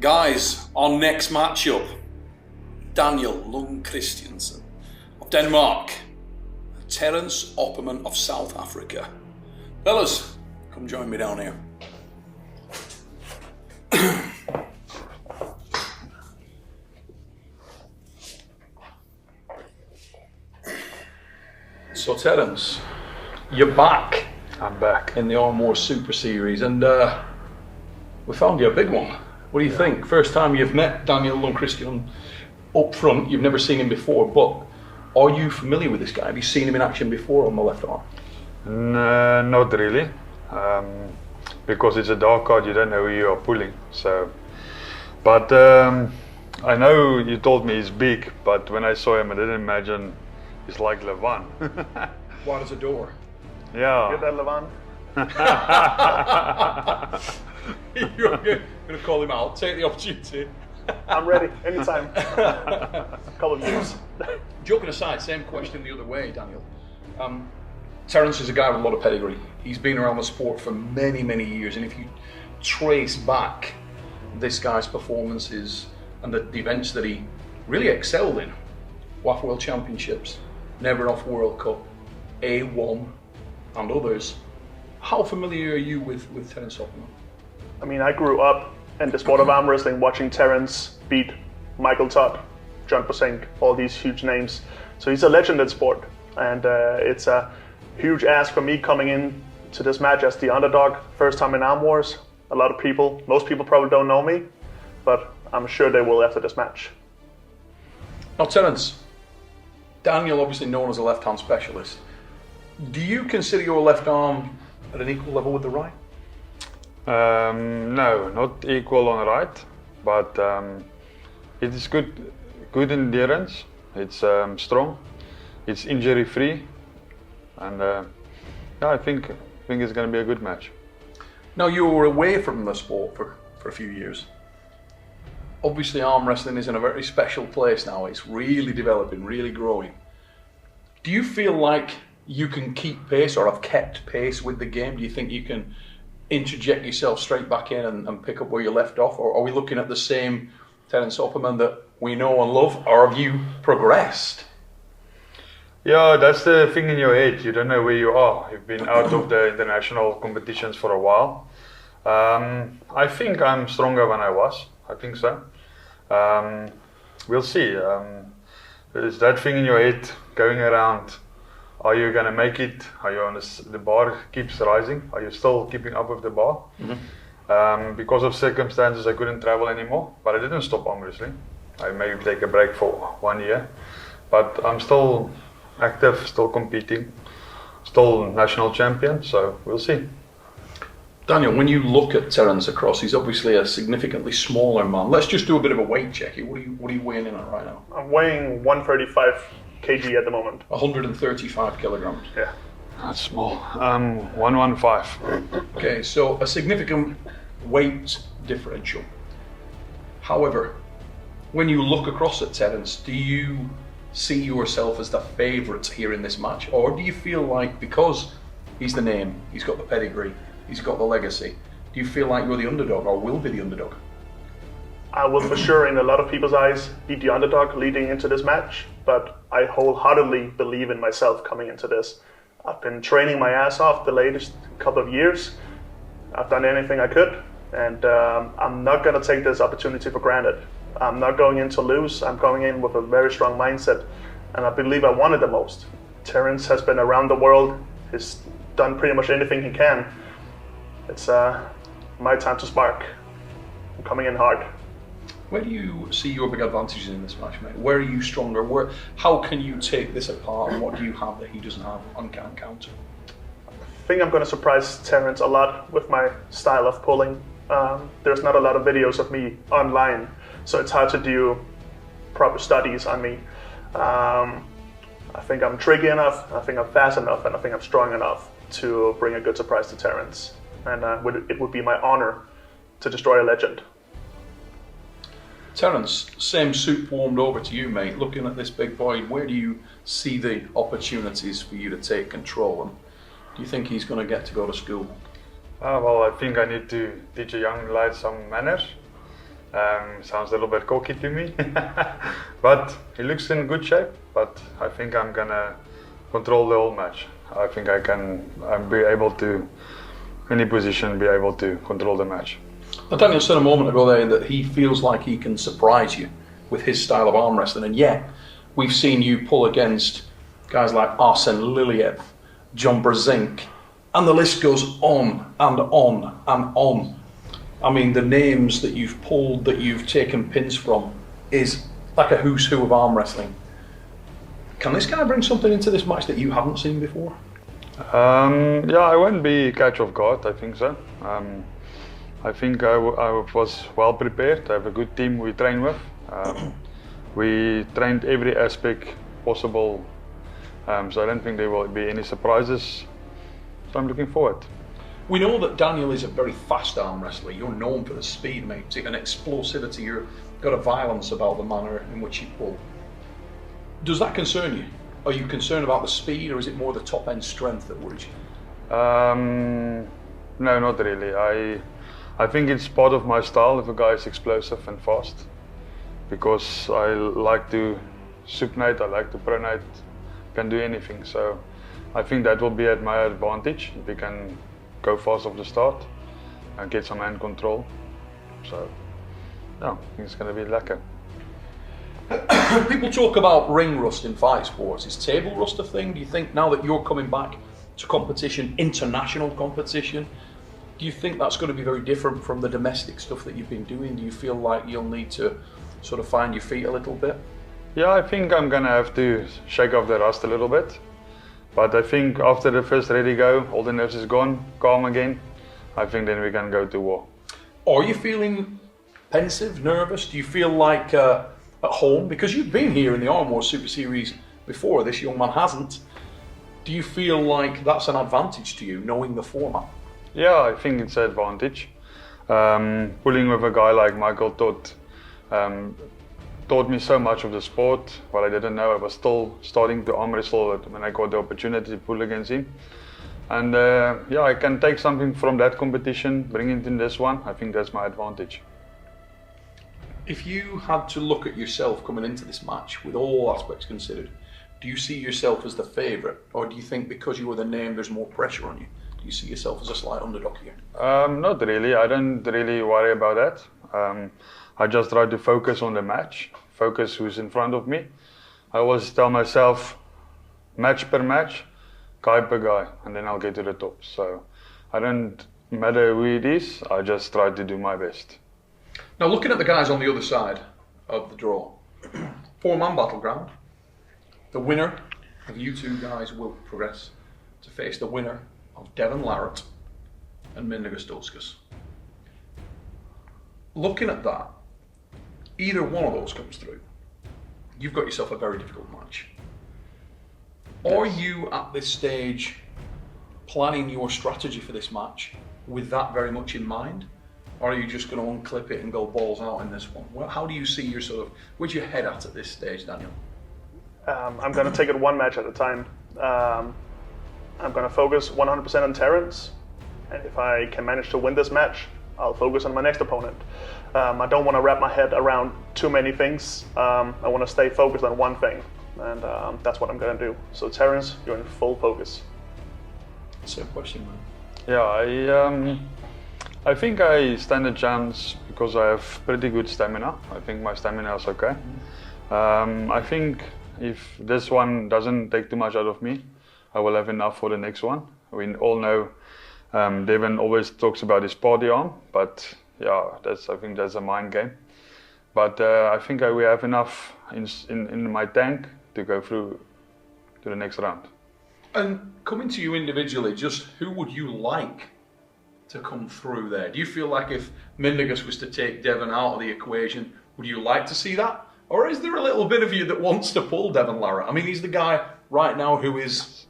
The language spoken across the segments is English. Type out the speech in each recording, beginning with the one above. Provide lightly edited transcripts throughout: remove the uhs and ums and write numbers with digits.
Guys, our next matchup, Daniel Lund Kristensen of Denmark, Terence Opperman of South Africa. Fellas, come join me down here. So Terence, you're back. I'm back. In the Armwrestling Super Series, and we found you a big one. What do you think? First time you've met Daniel Lund Kristensen up front, you've never seen him before, but are you familiar with this guy? Have you seen him in action before on the left arm? Not really, because it's a dark card, you don't know who you are pulling. So, but I know you told me he's big, but when I saw him I didn't imagine he's like Levan. Wide as a door. Yeah. Get that, Levan? You're going to call him out. Take the opportunity. I'm ready, anytime. Couple of years. Joking aside, same question the other way, Daniel. Terence is a guy with a lot of pedigree. He's been around the sport for many, many years, and if you trace back this guy's performances and the events that he really excelled in, WAF World Championships, Never Off World Cup, A1, and others, how familiar are you with Terence Opperman? I mean, I grew up in the sport of arm wrestling watching Terence beat Michael Todd, John Bosink, all these huge names. So he's a legend in sport, and it's a huge ask for me coming in to this match as the underdog, first time in Arm Wars. A lot of people, most people probably don't know me, but I'm sure they will after this match. Now Terence, Daniel obviously known as a left-hand specialist. Do you consider your left arm at an equal level with the right? No, not equal on the right, but it is good endurance. It's strong, it's injury-free, and yeah, I think it's going to be a good match. Now you were away from the sport for a few years. Obviously, arm wrestling is in a very special place now. It's really developing, really growing. Do you feel like you can keep pace or have kept pace with the game? Do you think you can interject yourself straight back in and pick up where you left off? Or are we looking at the same Terence Opperman that we know and love? Or have you progressed? Yeah, that's the thing in your head. You don't know where you are. You've been out of the international competitions for a while. I think I'm stronger than I was. I think so. We'll see. There's that thing in your head going around. Are you going to make it? Are you on the bar keeps rising? Are you still keeping up with the bar? Mm-hmm. Because of circumstances, I couldn't travel anymore, but I didn't stop arm wrestling. I maybe take a break for 1 year, but I'm still active, still competing, still national champion, so we'll see. Daniel, when you look at Terence across, he's obviously a significantly smaller man. Let's just do a bit of a weight check here. What are you weighing in at right now? I'm weighing 135 kg at the moment. 135 kilograms. Yeah. That's small. 115. Okay, so a significant weight differential. However, when you look across at Terence, do you see yourself as the favourite here in this match? Or do you feel like because he's the name, he's got the pedigree, he's got the legacy, do you feel like you're the underdog or will be the underdog? I will for sure, in a lot of people's eyes, be the underdog leading into this match, but I wholeheartedly believe in myself coming into this. I've been training my ass off the latest couple of years. I've done anything I could, and I'm not going to take this opportunity for granted. I'm not going in to lose. I'm going in with a very strong mindset, and I believe I want it the most. Terence has been around the world. He's done pretty much anything he can. It's my time to spark. I'm coming in hard. Where do you see your big advantages in this match, mate? Where are you stronger? How can you take this apart, and what do you have that he doesn't have and can't counter? I think I'm going to surprise Terence a lot with my style of pulling. There's not a lot of videos of me online, so it's hard to do proper studies on me. I think I'm tricky enough, I think I'm fast enough, and I think I'm strong enough to bring a good surprise to Terence. And it would be my honor to destroy a legend. Terence, same soup warmed over to you, mate. Looking at this big boy, where do you see the opportunities for you to take control? And do you think he's going to get to go to school? Well, I think I need to teach a young lad some manners. Sounds a little bit cocky to me, but he looks in good shape. But I think I'm gonna control the whole match. I think I'll be able to, any position, be able to control the match. Now, Daniel said a moment ago there that he feels like he can surprise you with his style of arm wrestling, and yet we've seen you pull against guys like Arsen Liliev, John Brzezinski, and the list goes on and on and on. I mean, the names that you've pulled, that you've taken pins from, is like a who's who of arm wrestling. Can this guy bring something into this match that you haven't seen before? Yeah, I won't be catch off guard, I think so. I think I was well prepared. I have a good team we train with. We trained every aspect possible, so I don't think there will be any surprises. So I'm looking forward. We know that Daniel is a very fast arm wrestler. You're known for the speed, mate, and explosivity. You've got a violence about the manner in which you pull. Does that concern you? Are you concerned about the speed, or is it more the top end strength that worries you? No, not really. I think it's part of my style if a guy is explosive and fast, because I like to supinate, I like to pronate, can do anything. So I think that will be at my advantage if we can go fast off the start and get some hand control. So yeah, I think it's going to be lekker. People talk about ring rust in fight sports. Is table rust a thing? Do you think now that you're coming back to competition, international competition, do you think that's going to be very different from the domestic stuff that you've been doing? Do you feel like you'll need to sort of find your feet a little bit? Yeah, I think I'm going to have to shake off the rust a little bit. But I think after the first ready go, all the nerves is gone, calm again, I think then we can go to war. Are you feeling pensive, nervous? Do you feel like at home? Because you've been here in the Armwrestling Super Series before, this young man hasn't. Do you feel like that's an advantage to you, knowing the format? Yeah, I think it's an advantage. Pulling with a guy like Michael taught me so much of the sport. What I didn't know, I was still starting to arm wrestle when I got the opportunity to pull against him. And yeah, I can take something from that competition, bring it in this one. I think that's my advantage. If you had to look at yourself coming into this match, with all aspects considered, do you see yourself as the favourite, or do you think because you were the name there's more pressure on you? Do you see yourself as a slight underdog here? Not really. I don't really worry about that. I just try to focus on the match, focus who's in front of me. I always tell myself, match per match, guy per guy, and then I'll get to the top. So I don't matter who it is, I just try to do my best. Now, looking at the guys on the other side of the draw, 4-man battleground, the winner of you two guys will progress to face the winner of DEVON LARRATT and Mindaugas Dulskas. Looking at that, either one of those comes through, you've got yourself a very difficult match. Yes. Are you at this stage planning your strategy for this match with that very much in mind? Or are you just going to unclip it and go balls out in this one? Well, how do you see your where's your head at this stage, Daniel? I'm going to take it one match at a time. I'm going to focus 100% on Terence, and if I can manage to win this match, I'll focus on my next opponent. I don't want to wrap my head around too many things. I want to stay focused on one thing, and that's what I'm going to do. So Terence, you're in full focus. Same question, man. Yeah, I think I stand a chance because I have pretty good stamina. I think my stamina is okay. I think if this one doesn't take too much out of me, I will have enough for the next one. We all know Devon always talks about his party arm, but yeah, I think that's a mind game. But I think we have enough in my tank to go through to the next round. And coming to you individually, just who would you like to come through there? Do you feel like if Mindaugas was to take Devon out of the equation, would you like to see that? Or is there a little bit of you that wants to pull DEVON LARRATT? I mean, he's the guy right now who is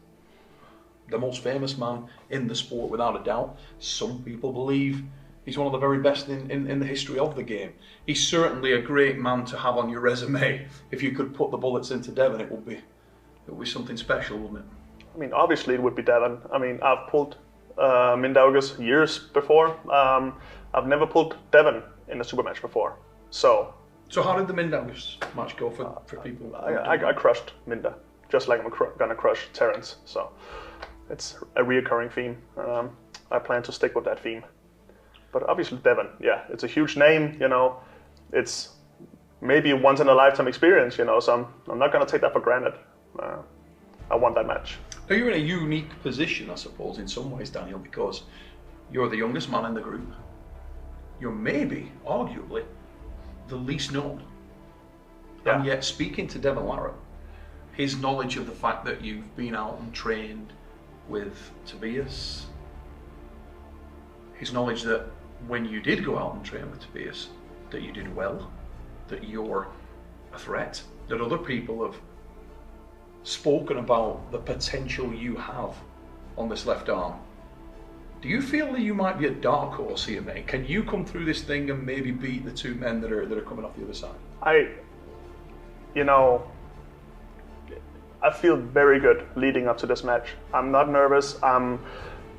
the most famous man in the sport without a doubt. Some people believe he's one of the very best in the history of the game. He's certainly a great man to have on your resume. If you could put the bullets into Devon, it would be something special, wouldn't it? I mean, obviously it would be Devon. I mean, I've pulled Mindaugas years before. I've never pulled Devon in a super match before. So how did the Mindaugas match go for people? I crushed Minda, just like I'm gonna crush Terence. So it's a reoccurring theme. I plan to stick with that theme. But obviously Devon, yeah, it's a huge name, you know. It's maybe a once in a lifetime experience, you know, so I'm not gonna take that for granted. I want that match. Now you're in a unique position, I suppose, in some ways, Daniel, because you're the youngest man in the group. You're maybe, arguably, the least known. Yeah. And yet, speaking to Devon Larratt, his knowledge of the fact that you've been out and trained with Tobias, his knowledge that when you did go out and train with Tobias, that you did well, that you're a threat, that other people have spoken about the potential you have on this left arm. Do you feel that you might be a dark horse here, mate? Can you come through this thing and maybe beat the two men that are coming off the other side? I feel very good leading up to this match. I'm not nervous. I'm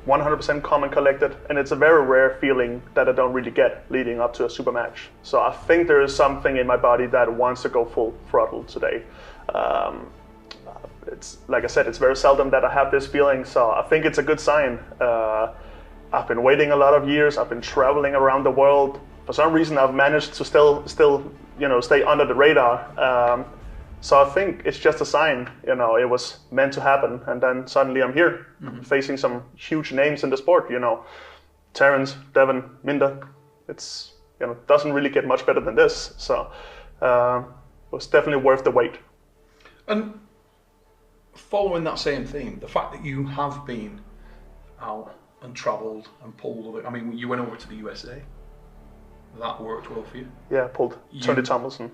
100% calm and collected, and it's a very rare feeling that I don't really get leading up to a super match. So I think there is something in my body that wants to go full throttle today. It's like I said, it's very seldom that I have this feeling, so I think it's a good sign. I've been waiting a lot of years. I've been traveling around the world. For some reason, I've managed to still, stay under the radar. So I think it's just a sign. You know, it was meant to happen, and then suddenly I'm here, facing some huge names in the sport. You know, Terence, Devon, Minda. It's doesn't really get much better than this. So it was definitely worth the wait. And following that same theme, the fact that you have been out and travelled and pulled, I mean, you went over to the USA. That worked well for you. Yeah, pulled Tony Tomlinson.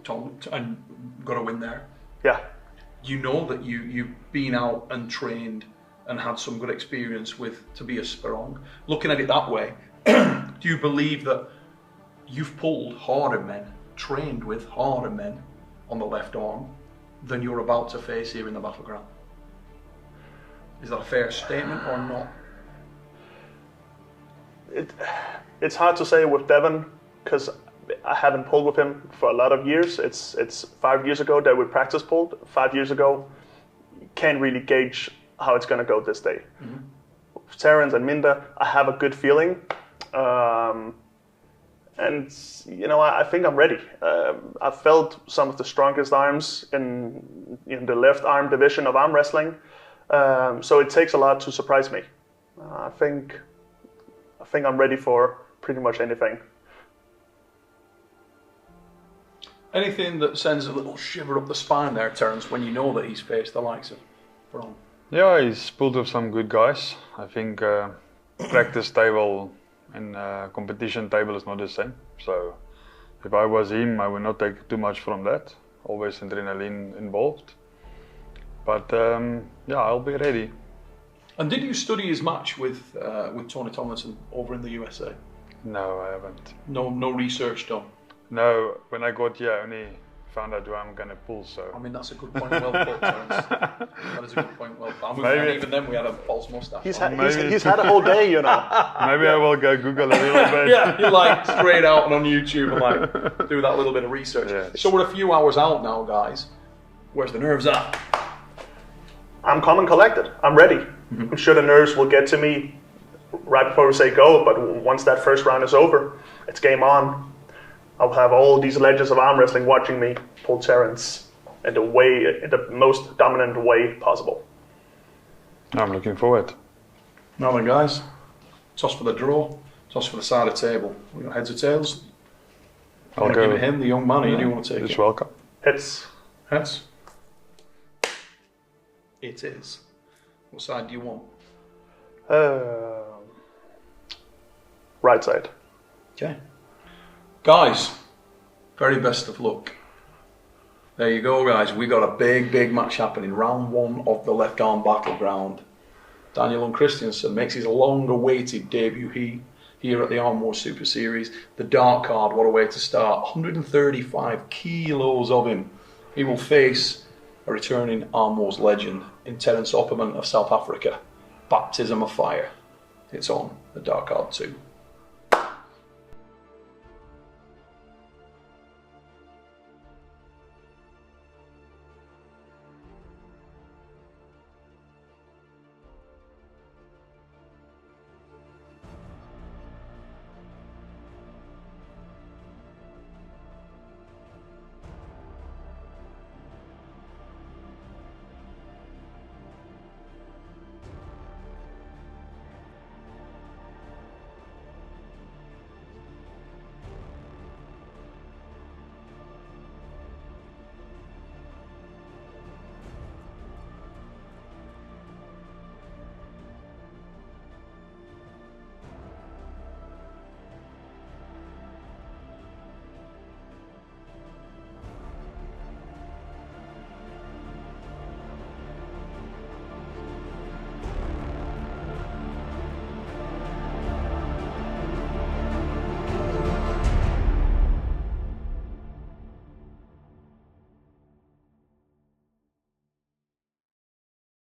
And got a win there. Yeah. You know that you've been out and trained and had some good experience with Tobias Sperong. Looking at it that way, do you believe that you've pulled harder men, trained with harder men on the left arm than you're about to face here in the Battleground? Is that a fair statement or not? It's hard to say with Devon because I haven't pulled with him for a lot of years. It's 5 years ago that we practice pulled. 5 years ago, can't really gauge how it's going to go this day. With Terence and Minda, I have a good feeling. And, I think I'm ready. I felt some of the strongest arms in the left arm division of arm wrestling. So it takes a lot to surprise me. I think I'm ready for pretty much anything. Anything that sends a little shiver up the spine there, Terence, when you know that he's faced the likes of Braun? Yeah, he's pulled with some good guys. I think practice table and competition table is not the same. So if I was him, I would not take too much from that. Always adrenaline involved. But I'll be ready. And did you study his match with Tony Tomlinson over in the USA? No, I haven't. No research done? No, when I got here, I only found out who I'm going to pull, so... I mean, that's a good point well put, Terence. That is a good point well put. And even then we had a false moustache. He's had a whole day, Maybe I will go Google a little bit. Yeah, you're like straight out and on YouTube and like do that little bit of research. Yeah. So we're a few hours out now, guys. Where's the nerves at? I'm calm and collected. I'm ready. I'm sure the nerves will get to me right before we say go, but once that first round is over, it's game on. I'll have all these legends of arm wrestling watching me pull Terence in the most dominant way possible. I'm looking forward. Now then, guys, toss for the draw, toss for the side of the table. We got heads or tails? I'll give it him, the young man, or you do want to take it? It's welcome. Heads. Heads. It is. What side do you want? Right side. Okay. Guys, very best of luck. There you go, guys. We got a big match happening. Round 1 of the left arm battleground. Daniel and Kristensen makes his long-awaited debut here at the Arm Wars Super Series. The dark card, what a way to start. 135 kilos of him. He will face a returning Arm Wars legend in Terence Opperman of South Africa. Baptism of Fire. It's on the dark card too.